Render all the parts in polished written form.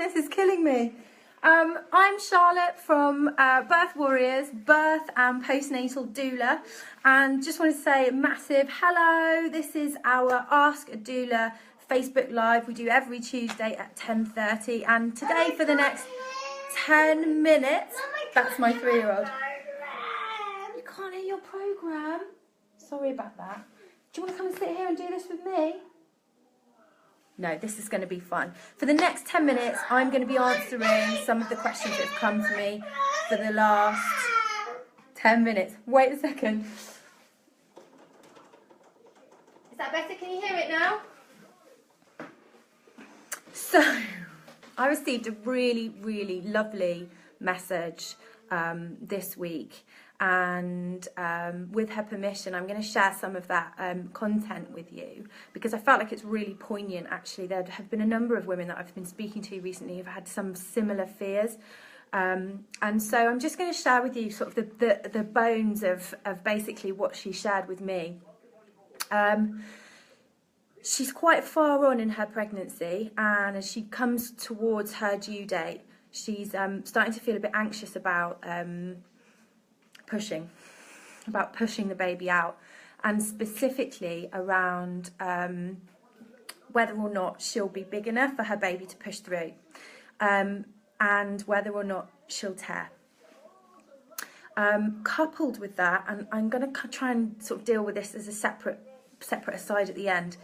madness is killing me. I'm Charlotte from Birth Warriors, birth and postnatal doula, and just want to say a massive hello. This is our Ask a Doula Facebook Live. We do every Tuesday at 10:30, and today for the next 10 minutes, that's my 3-year-old. You can't hear your programme. Sorry about that. Do you want to come and sit here and do this with me? No, this is going to be fun. For the next 10 minutes, I'm going to be answering some of the questions that have come to me for the last 10 minutes. Wait a second. Is that better? Can you hear it now? So, I received a really, really lovely message this week. And with her permission, I'm going to share some of that content with you because I felt like it's really poignant. Actually, there have been a number of women that I've been speaking to recently who've had some similar fears, and so I'm just going to share with you sort of the bones of basically what she shared with me. She's quite far on in her pregnancy, and as she comes towards her due date, she's starting to feel a bit anxious about pushing the baby out, and specifically around whether or not she'll be big enough for her baby to push through, and whether or not she'll tear. Coupled with that, and I'm going to try and sort of deal with this as a separate aside at the end,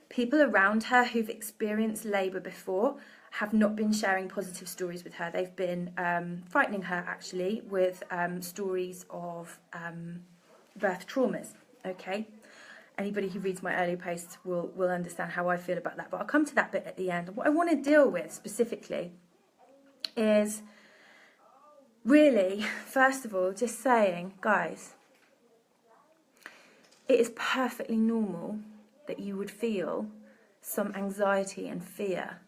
people around her who've experienced labour before have not been sharing positive stories with her. They've been frightening her, actually, with stories of birth traumas, okay? Anybody who reads my earlier posts will understand how I feel about that, but I'll come to that bit at the end. What I want to deal with specifically is really, first of all, just saying, guys, it is perfectly normal that you would feel some anxiety and fear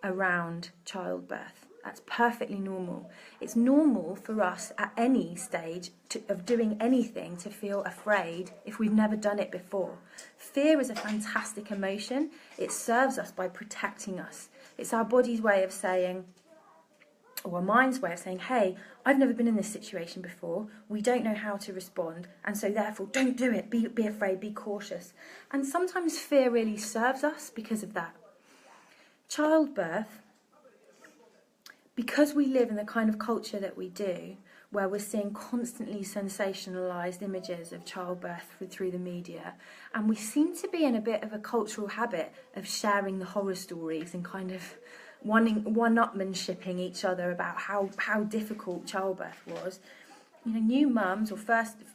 around childbirth. That's perfectly normal. It's normal for us at any stage of doing anything to feel afraid if we've never done it before. Fear is a fantastic emotion. It serves us by protecting us. It's our body's way of saying, or our mind's way of saying, hey, I've never been in this situation before. We don't know how to respond, and so therefore don't do it. Be afraid, be cautious. And sometimes fear really serves us because of that. Childbirth, because we live in the kind of culture that we do, where we're seeing constantly sensationalized images of childbirth through the media, and we seem to be in a bit of a cultural habit of sharing the horror stories and kind of one-upmanshiping each other about how difficult childbirth was. You know, new mums or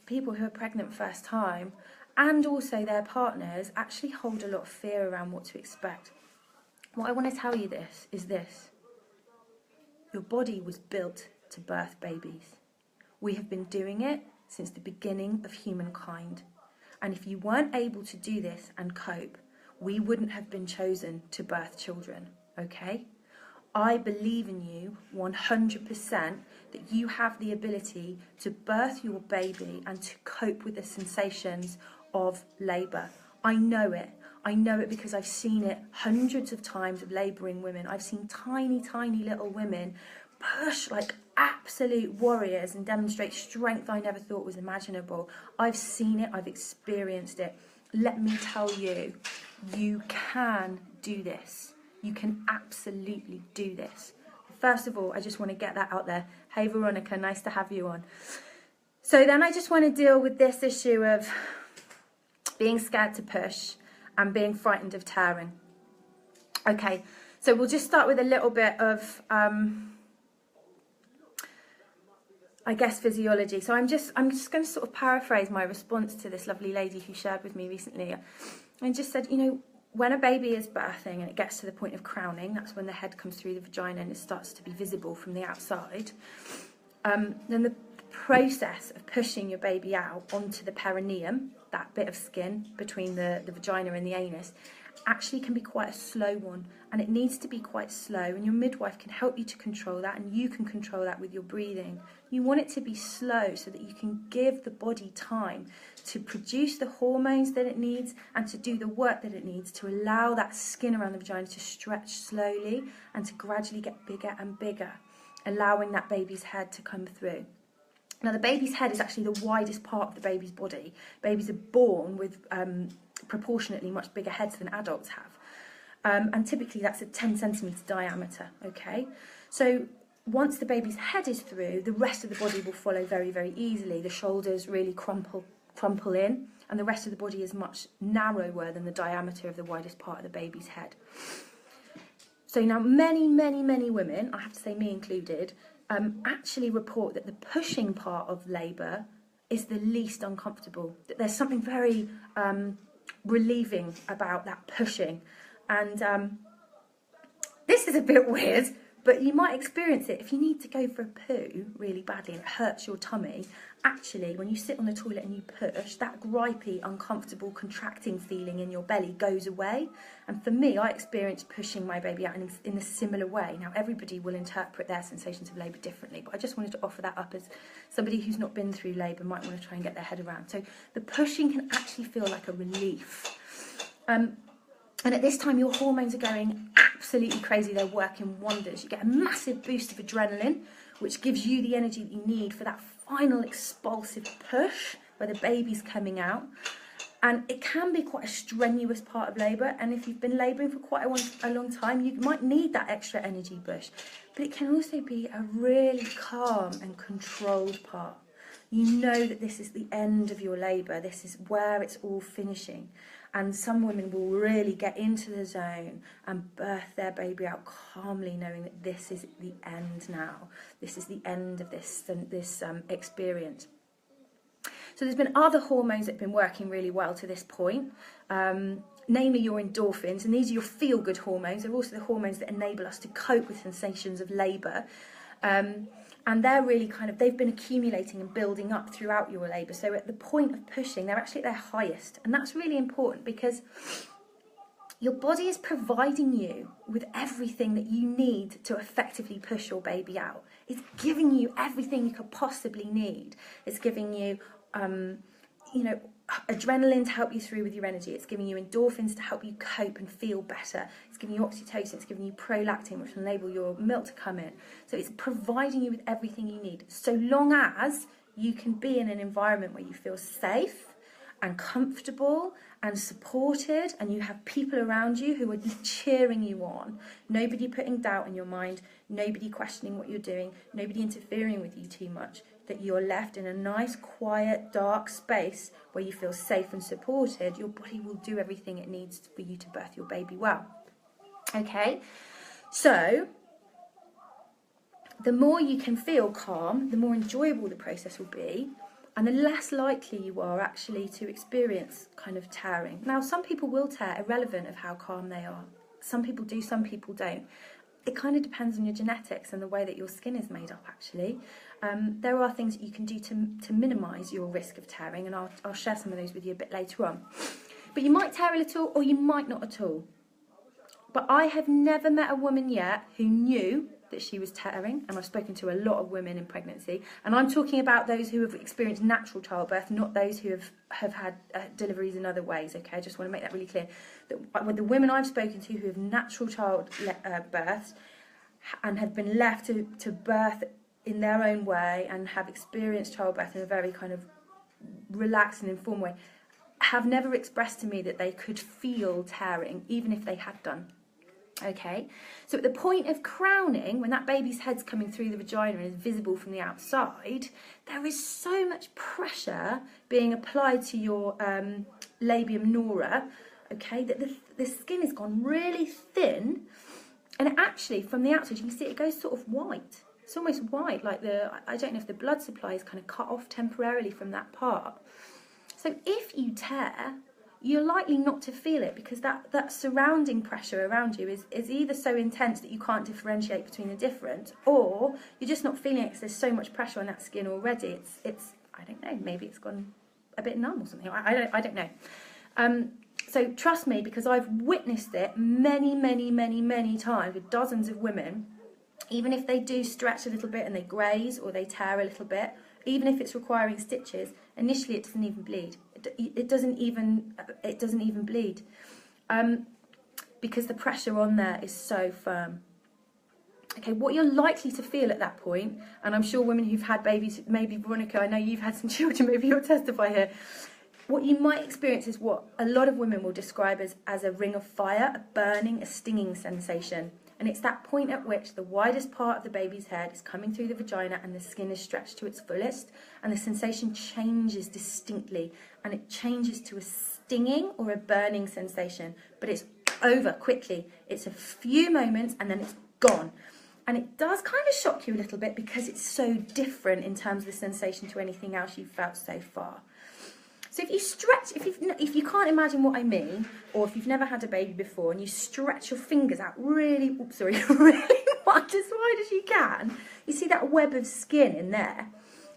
people who are pregnant first time, and also their partners, actually hold a lot of fear around what to expect. What I want to tell you is this. Your body was built to birth babies. We have been doing it since the beginning of humankind. And if you weren't able to do this and cope, we wouldn't have been chosen to birth children, okay? I believe in you 100% that you have the ability to birth your baby and to cope with the sensations of labour. I know it. I know it because I've seen it hundreds of times of labouring women. I've seen tiny, tiny little women push like absolute warriors and demonstrate strength I never thought was imaginable. I've seen it. I've experienced it. Let me tell you, you can do this. You can absolutely do this. First of all, I just want to get that out there. Hey, Veronica, nice to have you on. So then I just want to deal with this issue of being scared to push and being frightened of tearing. Okay, so we'll just start with a little bit of, I guess, physiology. So I'm just going to sort of paraphrase my response to this lovely lady who shared with me recently. And just said, you know, when a baby is birthing and it gets to the point of crowning, that's when the head comes through the vagina and it starts to be visible from the outside. Then the process of pushing your baby out onto the perineum, that bit of skin between the vagina and the anus, actually can be quite a slow one, and it needs to be quite slow, and your midwife can help you to control that, and you can control that with your breathing. You want it to be slow so that you can give the body time to produce the hormones that it needs and to do the work that it needs to allow that skin around the vagina to stretch slowly and to gradually get bigger and bigger, allowing that baby's head to come through. Now, the baby's head is actually the widest part of the baby's body. Babies are born with proportionately much bigger heads than adults have. And typically that's a 10 centimetre diameter, okay? So once the baby's head is through, the rest of the body will follow very, very easily. The shoulders really crumple in, and the rest of the body is much narrower than the diameter of the widest part of the baby's head. So now many, many, many women, I have to say me included, actually report that the pushing part of labour is the least uncomfortable. That there's something very relieving about that pushing. And this is a bit weird, but you might experience it if you need to go for a poo really badly and it hurts your tummy. Actually, when you sit on the toilet and you push, that gripey, uncomfortable, contracting feeling in your belly goes away. And for me, I experienced pushing my baby out in a similar way. Now, everybody will interpret their sensations of labour differently, but I just wanted to offer that up as somebody who's not been through labour might want to try and get their head around. So the pushing can actually feel like a relief. And at this time, your hormones are going absolutely crazy. They're working wonders. You get a massive boost of adrenaline, which gives you the energy that you need for that final expulsive push where the baby's coming out. And it can be quite a strenuous part of labour. And if you've been labouring for quite a long time, you might need that extra energy push. But it can also be a really calm and controlled part. You know that this is the end of your labour. This is where it's all finishing. And some women will really get into the zone and birth their baby out calmly, knowing that this is the end now. This is the end of this experience. So there's been other hormones that have been working really well to this point, namely your endorphins. And these are your feel-good hormones. They're also the hormones that enable us to cope with sensations of labour. And they're really they've been accumulating and building up throughout your labour. So at the point of pushing, they're actually at their highest. And that's really important because your body is providing you with everything that you need to effectively push your baby out. It's giving you everything you could possibly need. It's giving you, adrenaline to help you through with your energy. It's giving you endorphins to help you cope and feel better. It's giving you oxytocin. It's giving you prolactin, which will enable your milk to come in. So it's providing you with everything you need, so long as you can be in an environment where you feel safe and comfortable and supported, and you have people around you who are cheering you on. Nobody putting doubt in your mind, nobody questioning what you're doing, nobody interfering with you too much. That you're left in a nice, quiet, dark space where you feel safe and supported. Your body will do everything it needs for you to birth your baby well. Okay, so the more you can feel calm, the more enjoyable the process will be, and the less likely you are actually to experience tearing. Now, some people will tear irrelevant of how calm they are. Some people do, some people don't. It depends on your genetics and the way that your skin is made up, actually. There are things that you can do to minimise your risk of tearing, and I'll share some of those with you a bit later on. But you might tear a little, or you might not at all. But I have never met a woman yet who knew that she was tearing, and I've spoken to a lot of women in pregnancy, and I'm talking about those who have experienced natural childbirth, not those who have had deliveries in other ways, okay? I just want to make that really clear. That with the women I've spoken to who have natural childbirths and have been left to birth in their own way and have experienced childbirth in a very relaxed and informed way, have never expressed to me that they could feel tearing, even if they had done. Okay, so at the point of crowning, when that baby's head's coming through the vagina and is visible from the outside, there is so much pressure being applied to your labium nora, okay, that the skin has gone really thin, and actually from the outside you can see it goes sort of white. It's almost white, like I don't know if the blood supply is cut off temporarily from that part. So if you tear, you're likely not to feel it because that surrounding pressure around you is either so intense that you can't differentiate between the different, or you're just not feeling it because there's so much pressure on that skin already. It's I don't know, maybe it's gone a bit numb or something. I don't know. So trust me, because I've witnessed it many, many, many, many times with dozens of women. Even if they do stretch a little bit and they graze or they tear a little bit, even if it's requiring stitches, initially it doesn't even bleed. It doesn't even bleed, because the pressure on there is so firm. Okay, what you're likely to feel at that point, and I'm sure women who've had babies, maybe Veronica, I know you've had some children, maybe you'll testify here. What you might experience is what a lot of women will describe as a ring of fire, a burning, a stinging sensation. And it's that point at which the widest part of the baby's head is coming through the vagina and the skin is stretched to its fullest, and the sensation changes distinctly, and it changes to a stinging or a burning sensation, but it's over quickly. It's a few moments and then it's gone. And it does kind of shock you a little bit because it's so different in terms of the sensation to anything else you've felt so far. So if you stretch, if you can't imagine what I mean, or if you've never had a baby before and you stretch your fingers out really much, as wide as you can, you see that web of skin in there.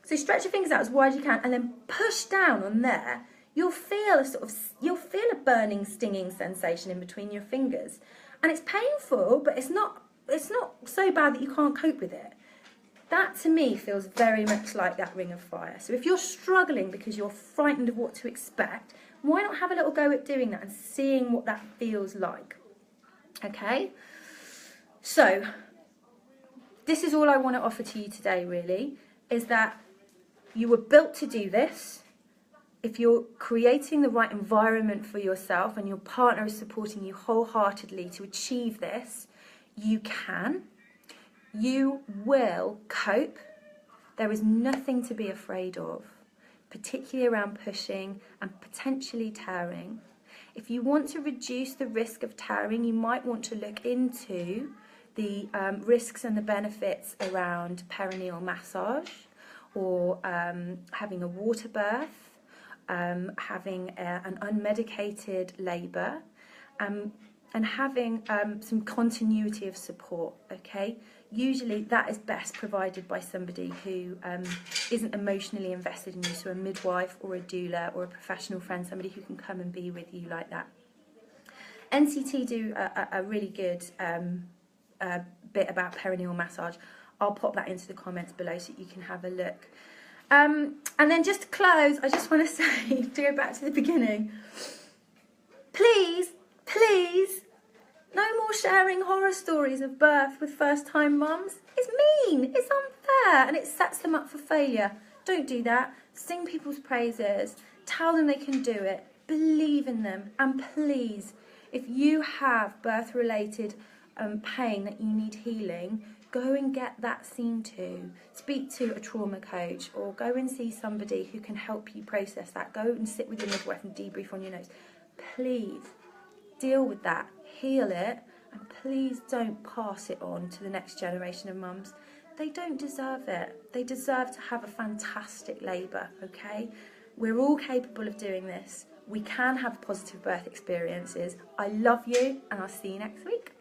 So stretch your fingers out as wide as you can and then push down on there. You'll feel a burning, stinging sensation in between your fingers. And it's painful, but it's not so bad that you can't cope with it. That to me feels very much like that ring of fire. So if you're struggling because you're frightened of what to expect, why not have a little go at doing that and seeing what that feels like? Okay? So this is all I want to offer to you today, really, is that you were built to do this. If you're creating the right environment for yourself and your partner is supporting you wholeheartedly to achieve this, you can. You will cope. There is nothing to be afraid of, particularly around pushing and potentially tearing. If you want to reduce the risk of tearing, you might want to look into the risks and the benefits around perineal massage, or having a water birth, having an unmedicated labour, and having some continuity of support, okay? Usually that is best provided by somebody who isn't emotionally invested in you, so a midwife or a doula or a professional friend, somebody who can come and be with you like that. NCT do a really good bit about perineal massage. I'll pop that into the comments below so you can have a look. And then just to close, I just want to say, to go back to the beginning, please, no more sharing horror stories of birth with first-time mums. It's mean, it's unfair, and it sets them up for failure. Don't do that. Sing people's praises. Tell them they can do it. Believe in them. And please, if you have birth-related pain that you need healing, go and get that seen to. Speak to a trauma coach, or go and see somebody who can help you process that. Go and sit with your midwife and debrief on your notes. Please, deal with that. Heal it, and please don't pass it on to the next generation of mums. They don't deserve it. They deserve to have a fantastic labour, okay? We're all capable of doing this. We can have positive birth experiences. I love you, and I'll see you next week.